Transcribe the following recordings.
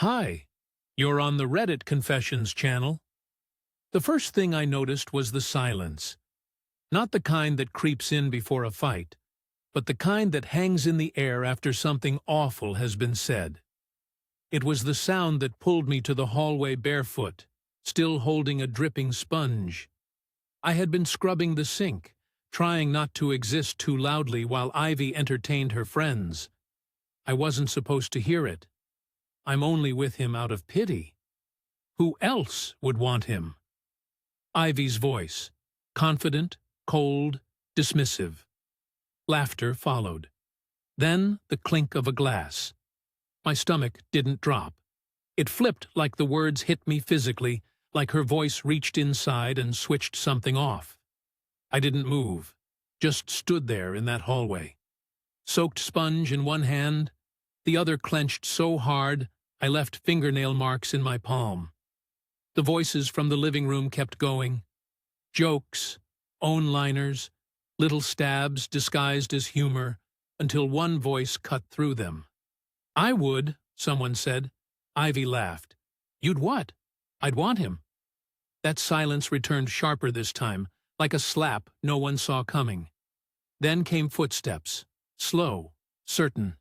Hi, you're on the Reddit Confessions channel. The first thing I noticed was the silence. Not the kind that creeps in before a fight, but the kind that hangs in the air after something awful has been said. It was the sound that pulled me to the hallway barefoot, still holding a dripping sponge. I had been scrubbing the sink, trying not to exist too loudly while Ivy entertained her friends. I wasn't supposed to hear it. I'm only with him out of pity. Who else would want him? Ivy's voice, confident, cold, dismissive. Laughter followed. Then the clink of a glass. My stomach didn't drop. It flipped like the words hit me physically, like her voice reached inside and switched something off. I didn't move, just stood there in that hallway. Soaked sponge in one hand, the other clenched so hard I left fingernail marks in my palm. The voices from the living room kept going. Jokes, own-liners, little stabs disguised as humor, until one voice cut through them. "I would," someone said. Ivy laughed. "You'd what?" "I'd want him." That silence returned sharper this time, like a slap no one saw coming. Then came footsteps, slow, certain.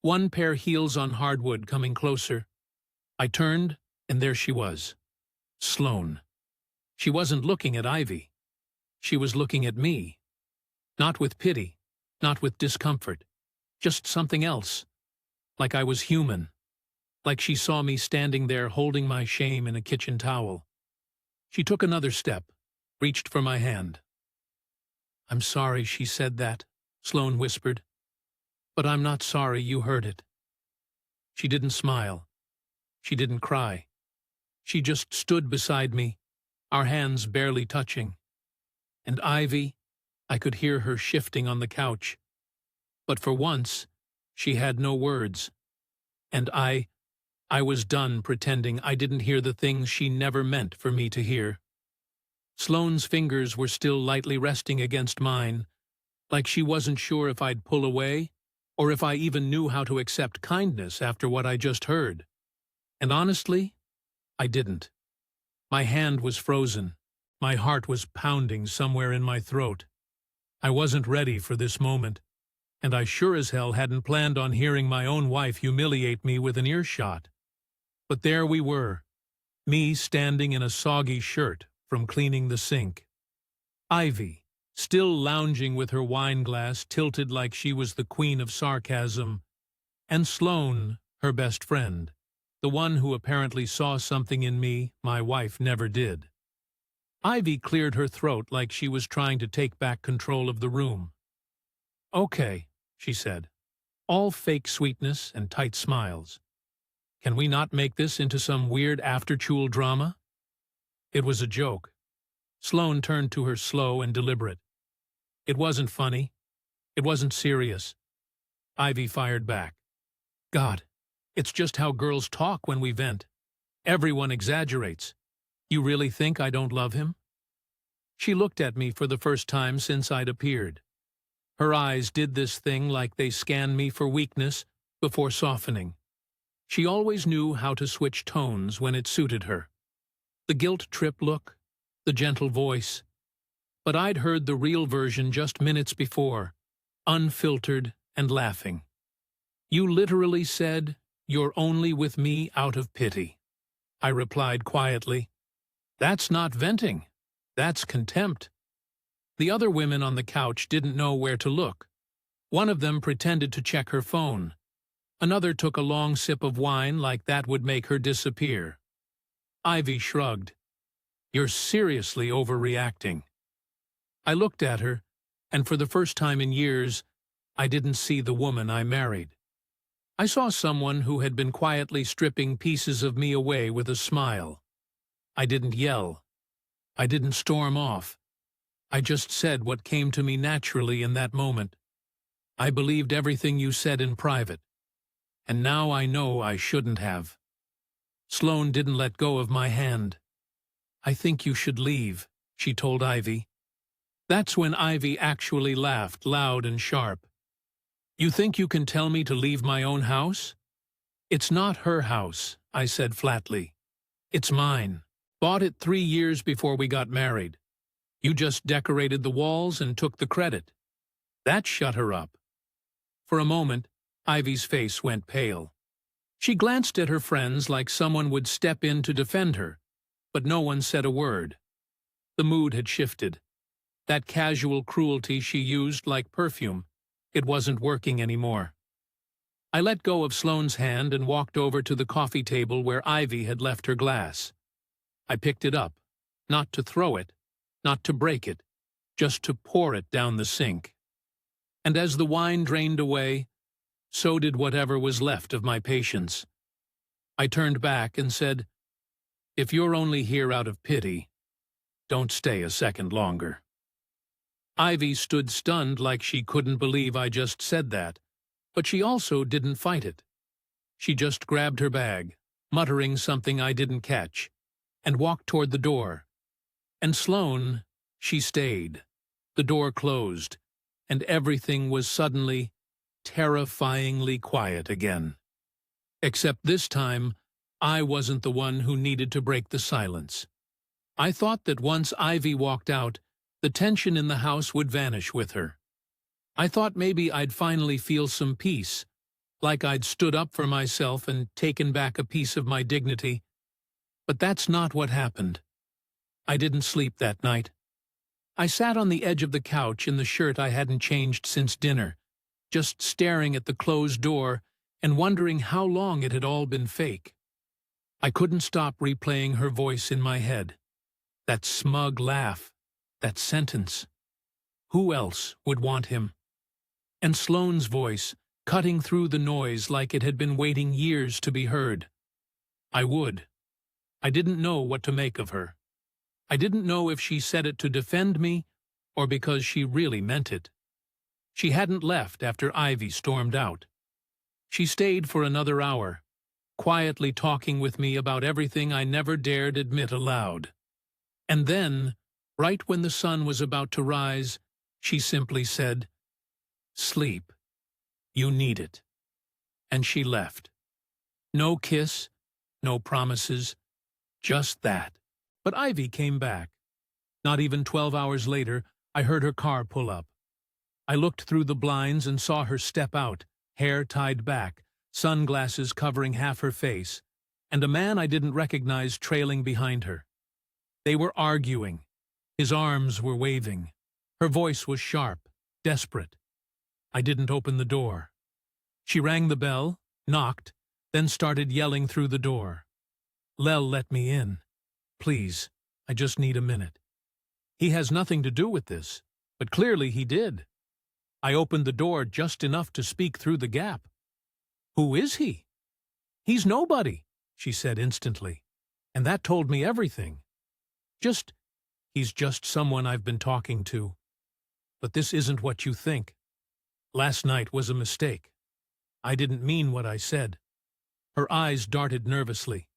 One pair heels on hardwood coming closer. I turned, and there she was. Sloane. She wasn't looking at Ivy. She was looking at me. Not with pity, not with discomfort. Just something else. Like I was human. Like she saw me standing there holding my shame in a kitchen towel. She took another step, reached for my hand. "I'm sorry she said that," Sloane whispered. "But I'm not sorry you heard it." She didn't smile. She didn't cry. She just stood beside me, our hands barely touching. And Ivy, I could hear her shifting on the couch. But for once, she had no words. And I was done pretending I didn't hear the things she never meant for me to hear. Sloane's fingers were still lightly resting against mine, like she wasn't sure if I'd pull away, or if I even knew how to accept kindness after what I just heard. And honestly, I didn't. My hand was frozen. My heart was pounding somewhere in my throat. I wasn't ready for this moment, and I sure as hell hadn't planned on hearing my own wife humiliate me with an earshot. But there we were, me standing in a soggy shirt from cleaning the sink. Ivy, still lounging with her wine glass tilted like she was the queen of sarcasm, and Sloane, her best friend, the one who apparently saw something in me my wife never did. Ivy cleared her throat like she was trying to take back control of the room. "Okay," she said, all fake sweetness and tight smiles. "Can we not make this into some weird after-school drama?" It was a joke. Sloane turned to her slow and deliberate. "It wasn't funny. It wasn't serious." Ivy fired back. "God, it's just how girls talk when we vent. Everyone exaggerates. You really think I don't love him?" She looked at me for the first time since I'd appeared. Her eyes did this thing like they scanned me for weakness before softening. She always knew how to switch tones when it suited her. The guilt trip look, the gentle voice. But I'd heard the real version just minutes before, unfiltered and laughing. "You literally said, 'You're only with me out of pity,'" I replied quietly. "That's not venting. That's contempt." The other women on the couch didn't know where to look. One of them pretended to check her phone. Another took a long sip of wine like that would make her disappear. Ivy shrugged. "You're seriously overreacting." I looked at her, and for the first time in years, I didn't see the woman I married. I saw someone who had been quietly stripping pieces of me away with a smile. I didn't yell. I didn't storm off. I just said what came to me naturally in that moment. "I believed everything you said in private, and now I know I shouldn't have." Sloane didn't let go of my hand. "I think you should leave," she told Ivy. That's when Ivy actually laughed loud and sharp. "You think you can tell me to leave my own house? It's not her house, I said flatly. It's mine. Bought it 3 years before we got married. You just decorated the walls and took the credit. That shut her up. For a moment, Ivy's face went pale. She glanced at her friends like someone would step in to defend her, but no one said a word. The mood had shifted. That casual cruelty she used like perfume, it wasn't working anymore. I let go of Sloane's hand and walked over to the coffee table where Ivy had left her glass. I picked it up, not to throw it, not to break it, just to pour it down the sink. And as the wine drained away, so did whatever was left of my patience. I turned back and said, "If you're only here out of pity, don't stay a second longer." Ivy stood stunned like she couldn't believe I just said that, but she also didn't fight it. She just grabbed her bag, muttering something I didn't catch, and walked toward the door. And Sloane, she stayed. The door closed, and everything was suddenly, terrifyingly quiet again. Except this time, I wasn't the one who needed to break the silence. I thought that once Ivy walked out, the tension in the house would vanish with her. I thought maybe I'd finally feel some peace, like I'd stood up for myself and taken back a piece of my dignity. But that's not what happened. I didn't sleep that night. I sat on the edge of the couch in the shirt I hadn't changed since dinner, just staring at the closed door and wondering how long it had all been fake. I couldn't stop replaying her voice in my head. That smug laugh, that sentence. Who else would want him? And Sloane's voice, cutting through the noise like it had been waiting years to be heard. I would. I didn't know what to make of her. I didn't know if she said it to defend me or because she really meant it. She hadn't left after Ivy stormed out. She stayed for another hour, quietly talking with me about everything I never dared admit aloud. And then, right when the sun was about to rise, she simply said, "Sleep. You need it." And she left. No kiss, no promises, just that. But Ivy came back. Not even 12 hours later, I heard her car pull up. I looked through the blinds and saw her step out, hair tied back, sunglasses covering half her face, and a man I didn't recognize trailing behind her. They were arguing. His arms were waving. Her voice was sharp, desperate. I didn't open the door. She rang the bell, knocked, then started yelling through the door. "Lel, let me in. Please, I just need a minute." He has nothing to do with this, but clearly he did. I opened the door just enough to speak through the gap. "Who is he?" "He's nobody," she said instantly, and that told me everything. He's just someone I've been talking to. But this isn't what you think. Last night was a mistake. I didn't mean what I said." Her eyes darted nervously.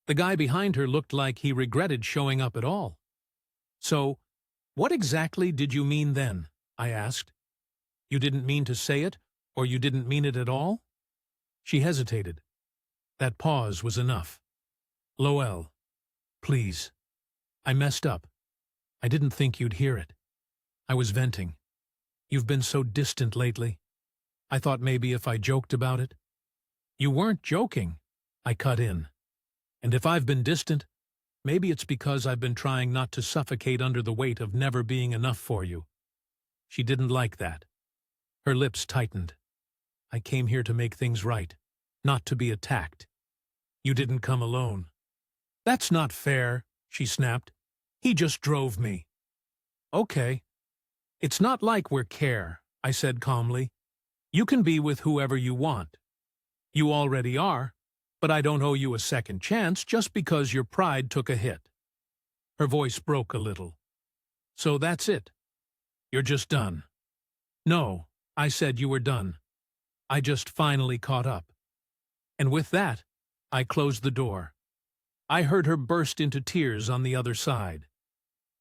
The guy behind her looked like he regretted showing up at all. "So, what exactly did you mean then?" I asked. "You didn't mean to say it, or you didn't mean it at all?" She hesitated. That pause was enough. "Loel, please. I messed up. I didn't think you'd hear it. I was venting. You've been so distant lately. I thought maybe if I joked about it." "You weren't joking," I cut in. "And if I've been distant, maybe it's because I've been trying not to suffocate under the weight of never being enough for you." She didn't like that. Her lips tightened. "I came here to make things right, not to be attacked. You didn't come alone." "That's not fair," she snapped. "He just drove me." "Okay. It's not like we're care," I said calmly. "You can be with whoever you want. You already are, but I don't owe you a second chance just because your pride took a hit." Her voice broke a little. "So that's it. You're just done." "No, I said you were done. I just finally caught up." And with that, I closed the door. I heard her burst into tears on the other side.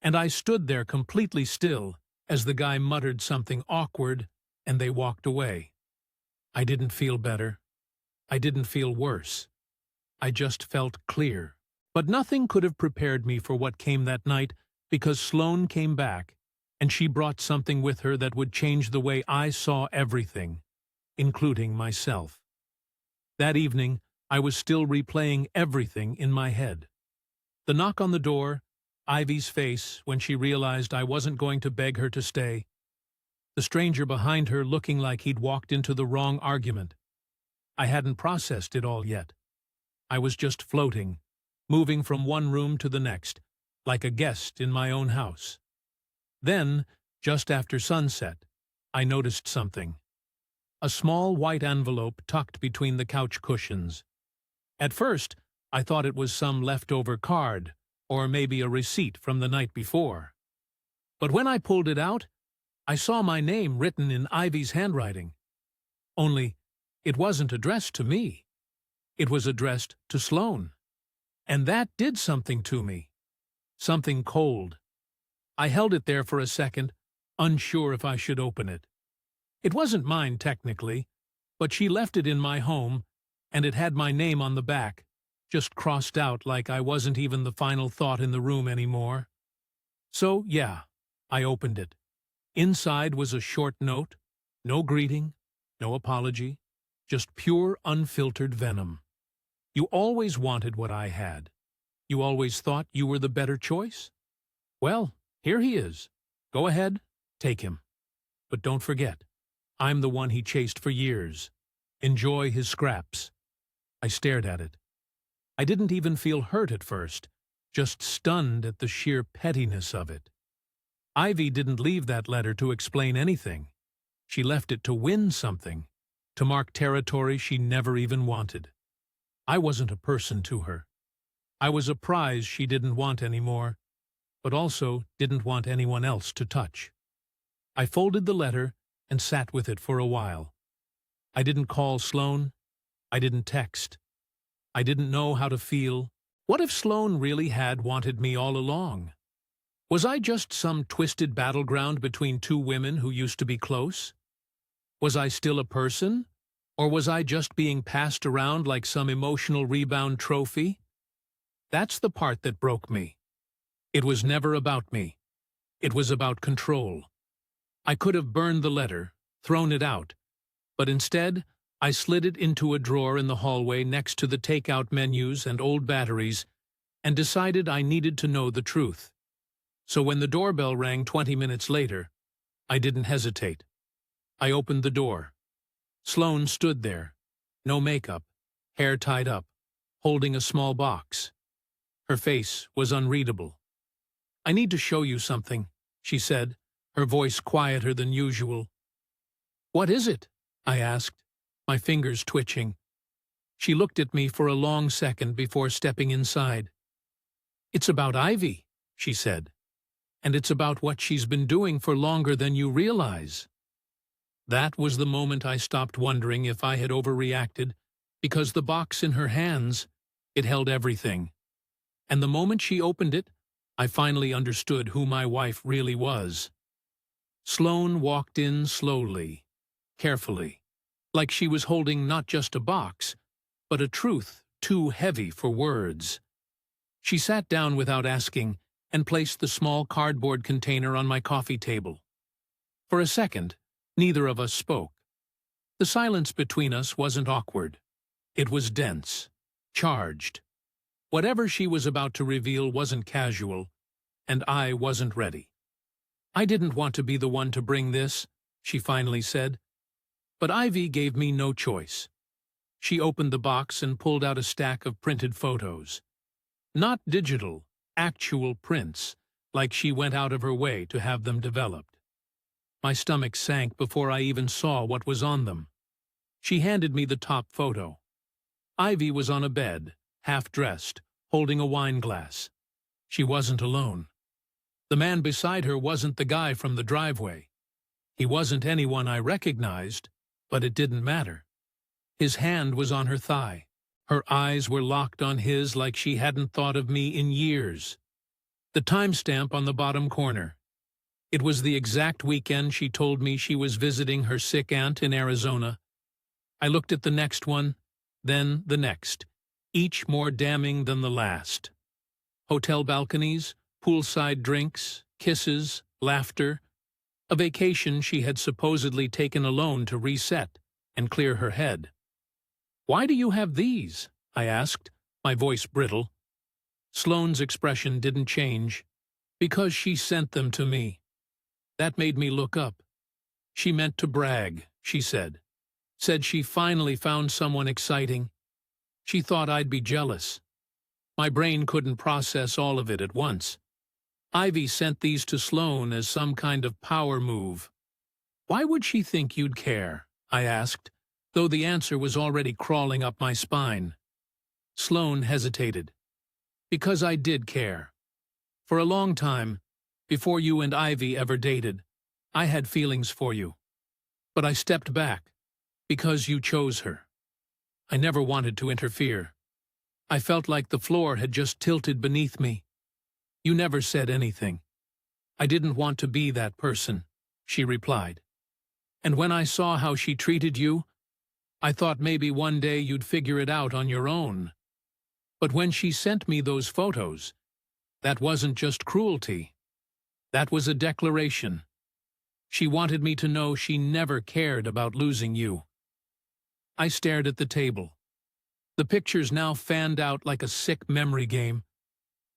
And I stood there completely still as the guy muttered something awkward and they walked away. I didn't feel better. I didn't feel worse. I just felt clear. But nothing could have prepared me for what came that night, because Sloane came back, and she brought something with her that would change the way I saw everything, including myself. That evening, I was still replaying everything in my head. The knock on the door, Ivy's face when she realized I wasn't going to beg her to stay, the stranger behind her looking like he'd walked into the wrong argument. I hadn't processed it all yet. I was just floating, moving from one room to the next, like a guest in my own house. Then, just after sunset, I noticed something. A small white envelope tucked between the couch cushions. At first, I thought it was some leftover card, or maybe a receipt from the night before. But when I pulled it out, I saw my name written in Ivy's handwriting. Only, it wasn't addressed to me. It was addressed to Sloane. And that did something to me. Something cold. I held it there for a second, unsure if I should open it. It wasn't mine technically, but she left it in my home, and it had my name on the back, just crossed out like I wasn't even the final thought in the room anymore. So, yeah, I opened it. Inside was a short note, no greeting, no apology, just pure unfiltered venom. You always wanted what I had. You always thought you were the better choice? Well, here he is. Go ahead, take him. But don't forget, I'm the one he chased for years. Enjoy his scraps. I stared at it. I didn't even feel hurt at first, just stunned at the sheer pettiness of it. Ivy didn't leave that letter to explain anything. She left it to win something, to mark territory she never even wanted. I wasn't a person to her. I was a prize she didn't want anymore, but also didn't want anyone else to touch. I folded the letter and sat with it for a while. I didn't call Sloane. I didn't text. I didn't know how to feel. What if Sloane really had wanted me all along? Was I just some twisted battleground between two women who used to be close? Was I still a person? Or was I just being passed around like some emotional rebound trophy? That's the part that broke me. It was never about me. It was about control. I could have burned the letter, thrown it out, but instead, I slid it into a drawer in the hallway next to the takeout menus and old batteries and decided I needed to know the truth. So when the doorbell rang 20 minutes later, I didn't hesitate. I opened the door. Sloane stood there, no makeup, hair tied up, holding a small box. Her face was unreadable. "I need to show you something," she said, her voice quieter than usual. "What is it?" I asked, my fingers twitching. She looked at me for a long second before stepping inside. "It's about Ivy," she said, "and it's about what she's been doing for longer than you realize." That was the moment I stopped wondering if I had overreacted, because the box in her hands, it held everything. And the moment she opened it, I finally understood who my wife really was. Sloane walked in slowly, carefully, like she was holding not just a box, but a truth too heavy for words. She sat down without asking and placed the small cardboard container on my coffee table. For a second, neither of us spoke. The silence between us wasn't awkward. It was dense, charged. Whatever she was about to reveal wasn't casual, and I wasn't ready. "I didn't want to be the one to bring this," she finally said. But Ivy gave me no choice. She opened the box and pulled out a stack of printed photos. Not digital, actual prints, like she went out of her way to have them developed. My stomach sank before I even saw what was on them. She handed me the top photo. Ivy was on a bed, half-dressed, holding a wine glass. She wasn't alone. The man beside her wasn't the guy from the driveway. He wasn't anyone I recognized, but it didn't matter. His hand was on her thigh. Her eyes were locked on his like she hadn't thought of me in years. The timestamp on the bottom corner. It was the exact weekend she told me she was visiting her sick aunt in Arizona. I looked at the next one, then the next, each more damning than the last. Hotel balconies, poolside drinks, kisses, laughter, a vacation she had supposedly taken alone to reset and clear her head. "Why do you have these?" I asked, my voice brittle. Sloane's expression didn't change. "Because she sent them to me." That made me look up. "She meant to brag," she said. "Said she finally found someone exciting. She thought I'd be jealous." My brain couldn't process all of it at once. "Ivy sent these to Sloane as some kind of power move." "Why would she think you'd care?" I asked, though the answer was already crawling up my spine. Sloane hesitated. "Because I did care. For a long time, before you and Ivy ever dated, I had feelings for you. But I stepped back, because you chose her. I never wanted to interfere. I felt like the floor had just tilted beneath me. You never said anything. I didn't want to be that person," she replied. "And when I saw how she treated you, I thought maybe one day you'd figure it out on your own. But when she sent me those photos, that wasn't just cruelty. That was a declaration. She wanted me to know she never cared about losing you." I stared at the table. The pictures now fanned out like a sick memory game.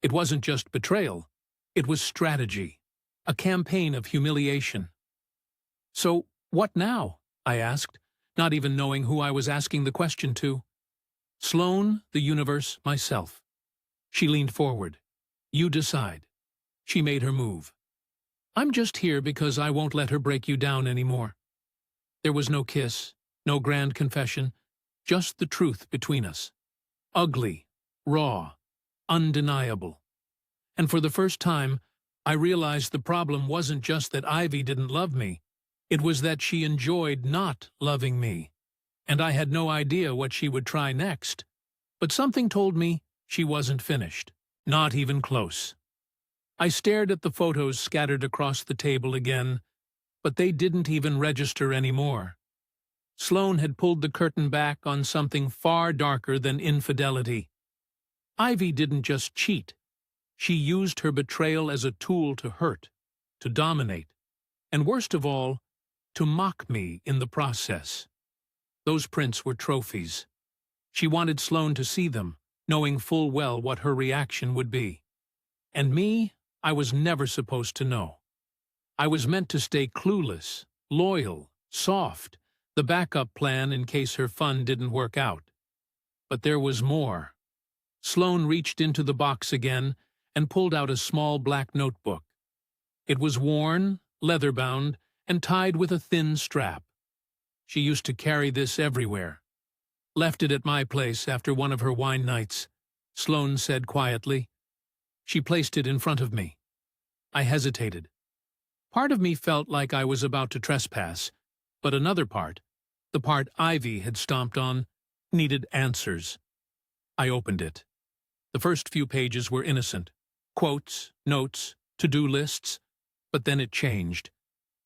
It wasn't just betrayal. It was strategy. A campaign of humiliation. "So, what now?" I asked, not even knowing who I was asking the question to. "Sloane, the universe, myself." She leaned forward. "You decide." She made her move. "I'm just here because I won't let her break you down anymore." There was no kiss, no grand confession, just the truth between us. Ugly, raw, undeniable. And for the first time, I realized the problem wasn't just that Ivy didn't love me. It was that she enjoyed not loving me. And I had no idea what she would try next. But something told me she wasn't finished. Not even close. I stared at the photos scattered across the table again, but they didn't even register anymore. Sloane had pulled the curtain back on something far darker than infidelity. Ivy didn't just cheat. She used her betrayal as a tool to hurt, to dominate, and worst of all, to mock me in the process. Those prints were trophies. She wanted Sloane to see them, knowing full well what her reaction would be. And me, I was never supposed to know. I was meant to stay clueless, loyal, soft, the backup plan in case her fun didn't work out. But there was more. Sloane reached into the box again and pulled out a small black notebook. It was worn, leather-bound, and tied with a thin strap. She used to carry this everywhere. "Left it at my place after one of her wine nights," Sloane said quietly. She placed it in front of me. I hesitated. Part of me felt like I was about to trespass, but another part, the part Ivy had stomped on, needed answers. I opened it. The first few pages were innocent. Quotes, notes, to-do lists. But then it changed.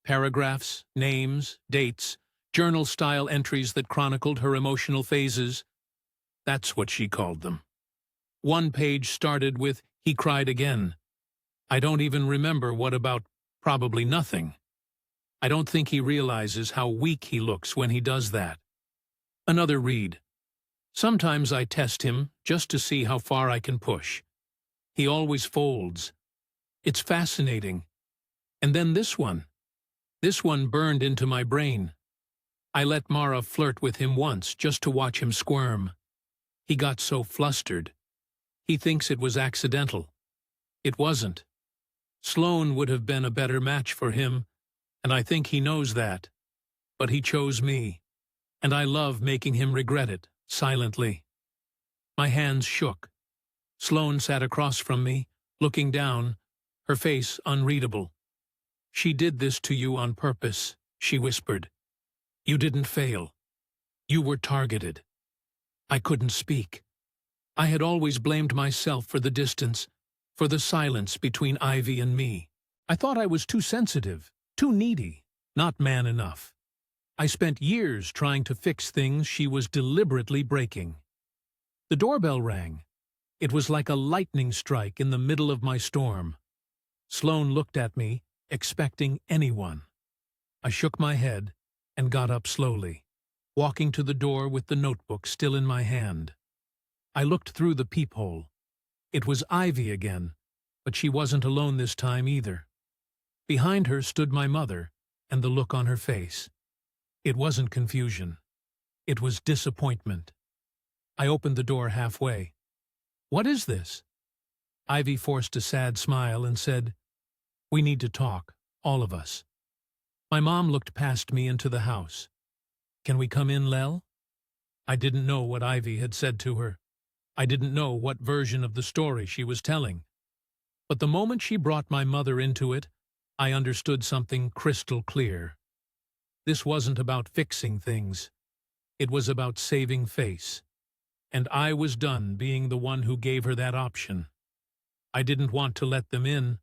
Paragraphs, names, dates, journal-style entries that chronicled her emotional phases. That's what she called them. One page started with, "He cried again." I don't even remember what about, probably nothing. I don't think he realizes how weak he looks when he does that. Another read. "Sometimes I test him just to see how far I can push. He always folds. It's fascinating." And then this one. This one burned into my brain. "I let Mara flirt with him once just to watch him squirm. He got so flustered. He thinks it was accidental. It wasn't. Sloane would have been a better match for him, and I think he knows that. But he chose me, and I love making him regret it, silently." My hands shook. Sloane sat across from me, looking down, her face unreadable. "She did this to you on purpose," she whispered. "You didn't fail. You were targeted." I couldn't speak. I had always blamed myself for the distance, for the silence between Ivy and me. I thought I was too sensitive, too needy, not man enough. I spent years trying to fix things she was deliberately breaking. The doorbell rang. It was like a lightning strike in the middle of my storm. Sloane looked at me, expecting anyone. I shook my head and got up slowly, walking to the door with the notebook still in my hand. I looked through the peephole. It was Ivy again, but she wasn't alone this time either. Behind her stood my mother, and the look on her face. It wasn't confusion. It was disappointment. I opened the door halfway. "What is this?" Ivy forced a sad smile and said, "We need to talk, all of us." My mom looked past me into the house. "Can we come in, Lel?" I didn't know what Ivy had said to her. I didn't know what version of the story she was telling. But the moment she brought my mother into it, I understood something crystal clear. This wasn't about fixing things. It was about saving face. And I was done being the one who gave her that option. I didn't want to let them in.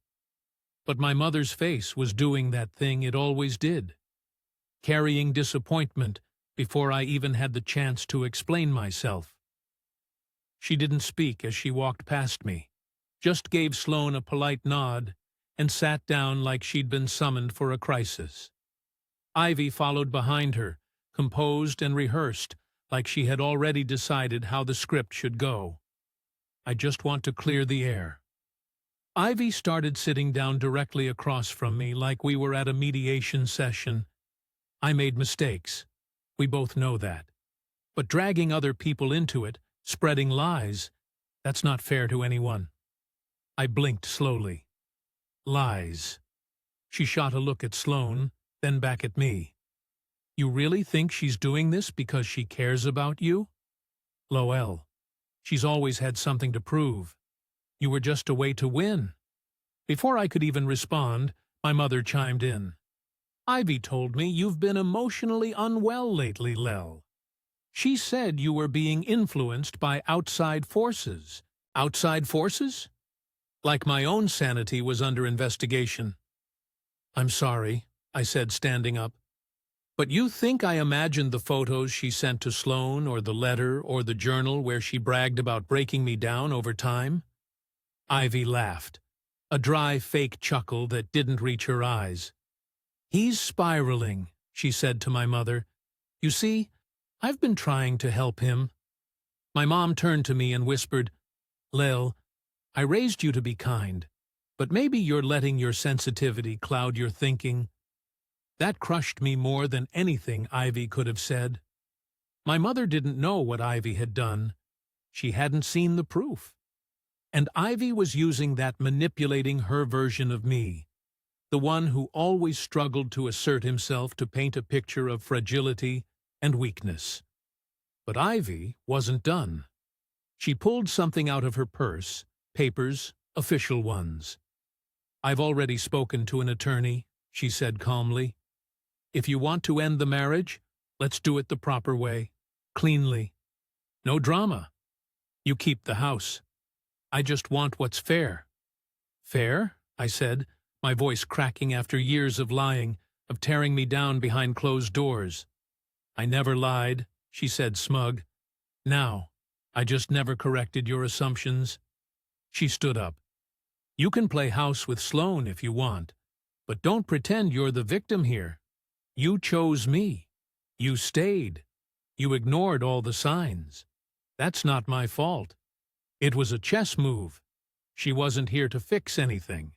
But my mother's face was doing that thing it always did, carrying disappointment before I even had the chance to explain myself. She didn't speak as she walked past me, just gave Sloane a polite nod and sat down like she'd been summoned for a crisis. Ivy followed behind her, composed and rehearsed, like she had already decided how the script should go. "I just want to clear the air." Ivy started sitting down directly across from me like we were at a mediation session. I made mistakes. We both know that. But dragging other people into it, spreading lies, that's not fair to anyone. I blinked slowly. Lies. She shot a look at Sloane, then back at me. "You really think she's doing this because she cares about you?" "Lowell, she's always had something to prove. You were just a way to win." Before I could even respond, my mother chimed in. "Ivy told me you've been emotionally unwell lately, Lel. She said you were being influenced by outside forces." "Outside forces?" Like my own sanity was under investigation. "I'm sorry," I said, standing up. "But you think I imagined the photos she sent to Sloane, or the letter, or the journal where she bragged about breaking me down over time?" Ivy laughed, a dry, fake chuckle that didn't reach her eyes. "He's spiraling," she said to my mother. "You see, I've been trying to help him." My mom turned to me and whispered, "Lel, I raised you to be kind, but maybe you're letting your sensitivity cloud your thinking." That crushed me more than anything Ivy could have said. My mother didn't know what Ivy had done. She hadn't seen the proof. And Ivy was using that, manipulating her version of me, the one who always struggled to assert himself, to paint a picture of fragility and weakness. But Ivy wasn't done. She pulled something out of her purse, papers, official ones. "I've already spoken to an attorney," she said calmly. "If you want to end the marriage, let's do it the proper way, cleanly. No drama. You keep the house. I just want what's fair." "Fair?" I said, my voice cracking after years of lying, of tearing me down behind closed doors. "I never lied," she said, smug. "Now, I just never corrected your assumptions." She stood up. "You can play house with Sloane if you want, but don't pretend you're the victim here. You chose me. You stayed. You ignored all the signs. That's not my fault. It was a chess move. She wasn't here to fix anything.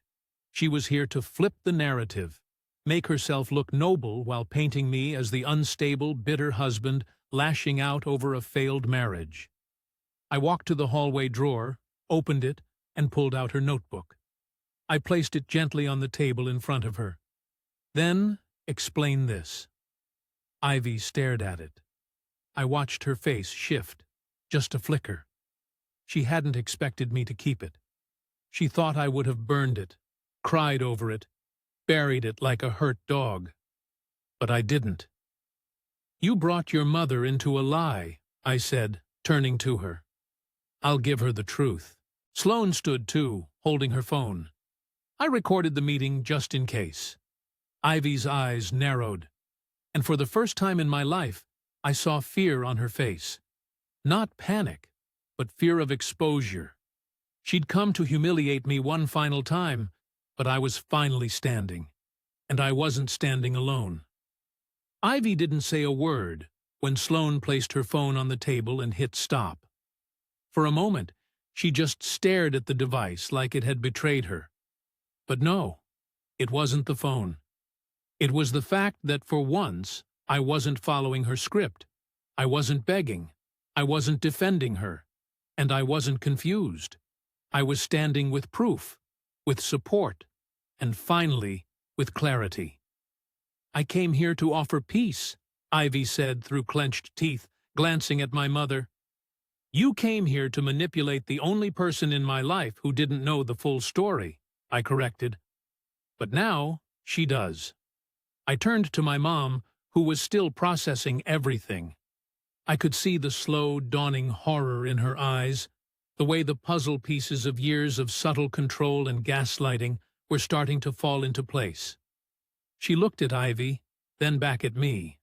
She was here to flip the narrative, make herself look noble while painting me as the unstable, bitter husband lashing out over a failed marriage." I walked to the hallway drawer, opened it, and pulled out her notebook. I placed it gently on the table in front of her. "Then, explain this." Ivy stared at it. I watched her face shift, just a flicker. She hadn't expected me to keep it. She thought I would have burned it, cried over it, buried it like a hurt dog. But I didn't. "You brought your mother into a lie," I said, turning to her. "I'll give her the truth." Sloane stood too, holding her phone. I recorded the meeting just in case. Ivy's eyes narrowed, and for the first time in my life, I saw fear on her face. Not panic, but fear of exposure. She'd come to humiliate me one final time, but I was finally standing. And I wasn't standing alone. Ivy didn't say a word when Sloane placed her phone on the table and hit stop. For a moment, she just stared at the device like it had betrayed her. But no, it wasn't the phone. It was the fact that for once, I wasn't following her script. I wasn't begging. I wasn't defending her. And I wasn't confused. I was standing with proof, with support, and finally, with clarity. "I came here to offer peace," Ivy said through clenched teeth, glancing at my mother. "You came here to manipulate the only person in my life who didn't know the full story," I corrected. "But now, she does." I turned to my mom, who was still processing everything. I could see the slow, dawning horror in her eyes, the way the puzzle pieces of years of subtle control and gaslighting were starting to fall into place. She looked at Ivy, then back at me.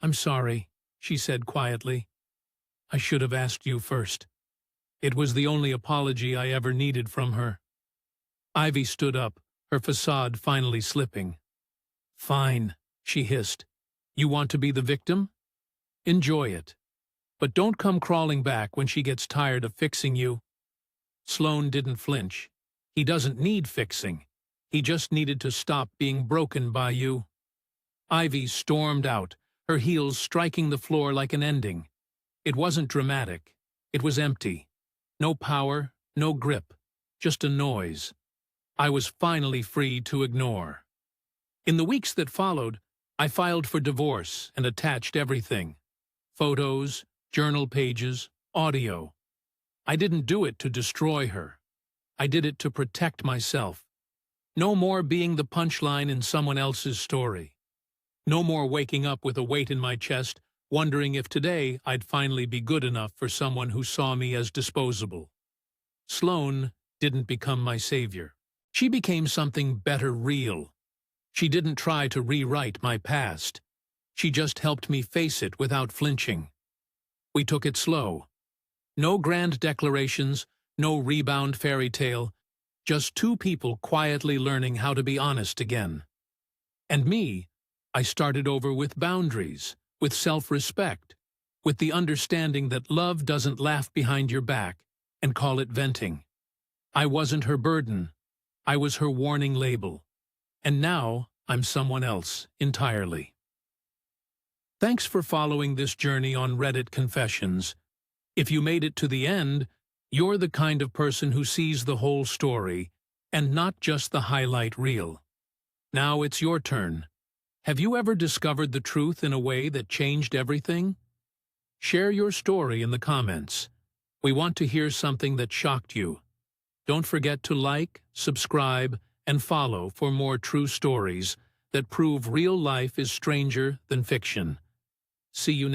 "I'm sorry," she said quietly. "I should have asked you first." It was the only apology I ever needed from her. Ivy stood up, her facade finally slipping. "Fine," she hissed. "You want to be the victim? Enjoy it. But don't come crawling back when she gets tired of fixing you." Sloane didn't flinch. He doesn't need fixing. He just needed to stop being broken by you. Ivy stormed out, her heels striking the floor like an ending. It wasn't dramatic. It was empty. No power, no grip, just a noise. I was finally free to ignore. In the weeks that followed, I filed for divorce and attached everything. Photos, journal pages, audio. I didn't do it to destroy her. I did it to protect myself. No more being the punchline in someone else's story. No more waking up with a weight in my chest, wondering if today I'd finally be good enough for someone who saw me as disposable. Sloane didn't become my savior. She became something better real. She didn't try to rewrite my past. She just helped me face it without flinching. We took it slow. No grand declarations, no rebound fairy tale, just two people quietly learning how to be honest again. And me, I started over with boundaries, with self-respect, with the understanding that love doesn't laugh behind your back and call it venting. I wasn't her burden. I was her warning label. And now I'm someone else entirely. Thanks for following this journey on Reddit Confessions. If you made it to the end, you're the kind of person who sees the whole story and not just the highlight reel. Now it's your turn. Have you ever discovered the truth in a way that changed everything? Share your story in the comments. We want to hear something that shocked you. Don't forget to like, subscribe, and follow for more true stories that prove real life is stranger than fiction. See you next time.